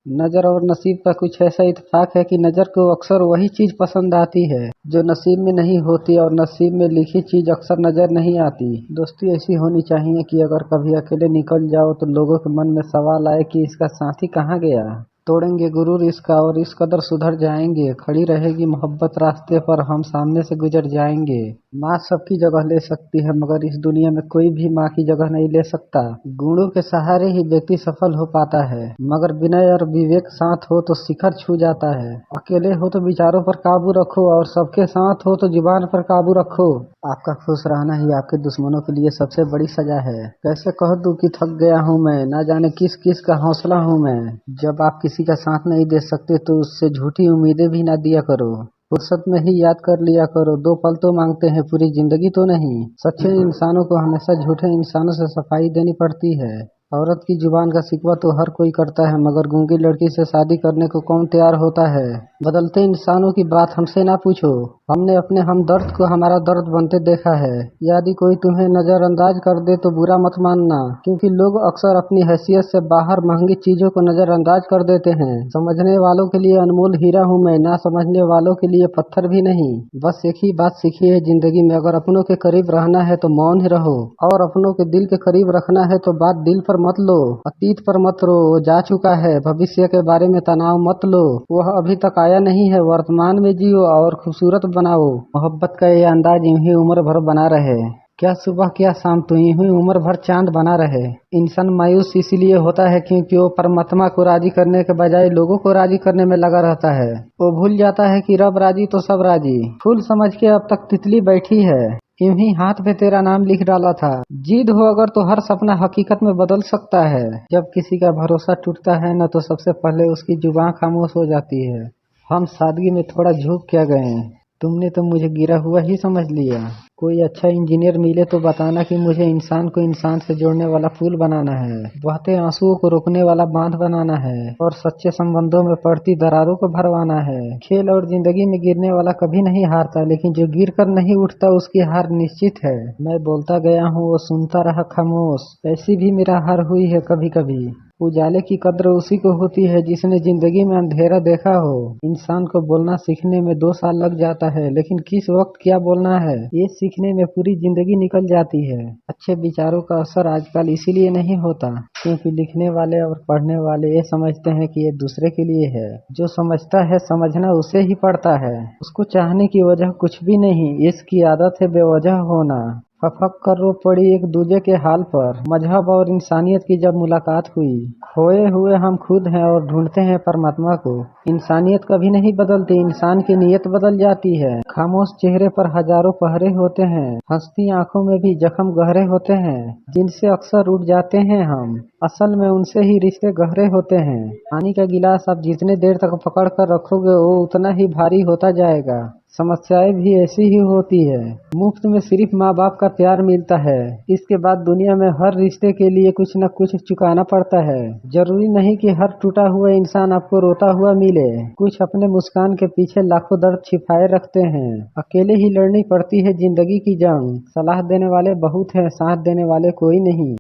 नज़र और नसीब का कुछ ऐसा इत्तेफाक है कि नज़र को अक्सर वही चीज़ पसंद आती है जो नसीब में नहीं होती, और नसीब में लिखी चीज़ अक्सर नज़र नहीं आती। दोस्ती ऐसी होनी चाहिए कि अगर कभी अकेले निकल जाओ तो लोगों के मन में सवाल आए कि इसका साथी कहाँ गया। तोड़ेंगे गुरूर इसका और इस कदर सुधर जाएंगे, खड़ी रहेगी मोहब्बत रास्ते पर, हम सामने से गुजर जाएंगे। माँ सबकी जगह ले सकती है मगर इस दुनिया में कोई भी माँ की जगह नहीं ले सकता। गुणों के सहारे ही व्यक्ति सफल हो पाता है, मगर विनय और विवेक साथ हो तो शिखर छू जाता है। अकेले हो तो विचारों पर काबू रखो और सबके साथ हो तो जुबान पर काबू रखो। आपका खुश रहना ही आपके दुश्मनों के लिए सबसे बड़ी सजा है। कैसे कह दूं कि थक गया हूँ मैं, ना जाने किस किस का हौसला हूँ मैं। जब आप किसी का साथ नहीं दे सकते तो उससे झूठी उम्मीदें भी ना दिया करो। फुर्सत में ही याद कर लिया करो, 2 पल तो मांगते हैं, पूरी जिंदगी तो नहीं। सच्चे इंसानों को हमेशा झूठे इंसानों से सफाई देनी पड़ती है। औरत की जुबान का शिकवा तो हर कोई करता है, मगर गूंगी लड़की से शादी करने को कौन तैयार होता है। बदलते इंसानों की बात हमसे ना पूछो, हमने अपने हमदर्द को हमारा दर्द बनते देखा है। यदि कोई तुम्हें नजरअंदाज कर दे तो बुरा मत मानना, क्योंकि लोग अक्सर अपनी हैसियत से बाहर महंगी चीजों को नजरअंदाज कर देते हैं। समझने वालों के लिए अनमोल हीरा हूँ मैं, ना समझने वालों के लिए पत्थर भी नहीं। बस एक ही बात सीखी है जिंदगी में, अगर अपनों के करीब रहना है तो मौन ही रहो, और अपनों के दिल के करीब रखना है तो बात दिल पर मत लो। अतीत पर मत रो, वो जा चुका है। भविष्य के बारे में तनाव मत लो, वह अभी तक आया नहीं है। वर्तमान में जियो और खूबसूरत बनाओ। मोहब्बत का ये अंदाज यूं ही उम्र भर बना रहे, क्या सुबह क्या शाम तो यूं ही उम्र भर चांद बना रहे। इंसान मायूस इसलिए होता है क्योंकि वो परमात्मा को राजी करने के बजाय लोगों को राजी करने में लगा रहता है। वो भूल जाता है कि रब राजी तो सब राजी। फूल समझ के अब तक तितली बैठी है, यूं ही हाथ पे तेरा नाम लिख डाला था। जिद हो अगर तो हर सपना हकीकत में बदल सकता है। जब किसी का भरोसा टूटता है न तो सबसे पहले उसकी जुबान खामोश हो जाती है। हम सादगी में थोड़ा झुक क्या गए, तुमने तो मुझे गिरा हुआ ही समझ लिया। कोई अच्छा इंजीनियर मिले तो बताना कि मुझे इंसान को इंसान से जोड़ने वाला पुल बनाना है, बहते आंसुओं को रोकने वाला बांध बनाना है, और सच्चे संबंधों में पड़ती दरारों को भरवाना है। खेल और जिंदगी में गिरने वाला कभी नहीं हारता, लेकिन जो गिर कर नहीं उठता उसकी हार निश्चित है। मैं बोलता गया हूँ, वो सुनता रहा खामोश। ऐसी भी मेरा हार हुई है कभी कभी। उजाले की कद्र उसी को होती है जिसने जिंदगी में अंधेरा देखा हो। इंसान को बोलना सीखने में 2 साल लग जाता है, लेकिन किस वक्त क्या बोलना है ये सीखने में पूरी जिंदगी निकल जाती है। अच्छे विचारों का असर आजकल इसीलिए नहीं होता क्योंकि लिखने वाले और पढ़ने वाले ये समझते हैं कि ये दूसरे के लिए है। जो समझता है समझना उसे ही पड़ता है। उसको चाहने की वजह कुछ भी नहीं, इसकी आदत है बेवजह होना। फक कर रो पड़ी एक दूजे के हाल पर। मजहब और इंसानियत की जब मुलाकात हुई, खोए हुए हम खुद हैं और ढूंढते हैं परमात्मा को। इंसानियत कभी नहीं बदलती, इंसान की नीयत बदल जाती है। खामोश चेहरे पर हजारों पहरे होते हैं, हंसती आंखों में भी जख्म गहरे होते हैं, जिनसे अक्सर उठ जाते हैं हम। असल में उनसे ही रिश्ते गहरे होते हैं। पानी का गिलास आप जितने देर तक पकड़ कर रखोगे वो उतना ही भारी होता जाएगा। समस्याएं भी ऐसी ही होती है। मुफ्त में सिर्फ माँ बाप का प्यार मिलता है, इसके बाद दुनिया में हर रिश्ते के लिए कुछ न कुछ चुकाना पड़ता है। जरूरी नहीं कि हर टूटा हुआ इंसान आपको रोता हुआ मिले, कुछ अपने मुस्कान के पीछे लाखों दर्द छिपाए रखते हैं। अकेले ही लड़नी पड़ती है जिंदगी की जंग। सलाह देने वाले बहुत हैं, साथ देने वाले कोई नहीं।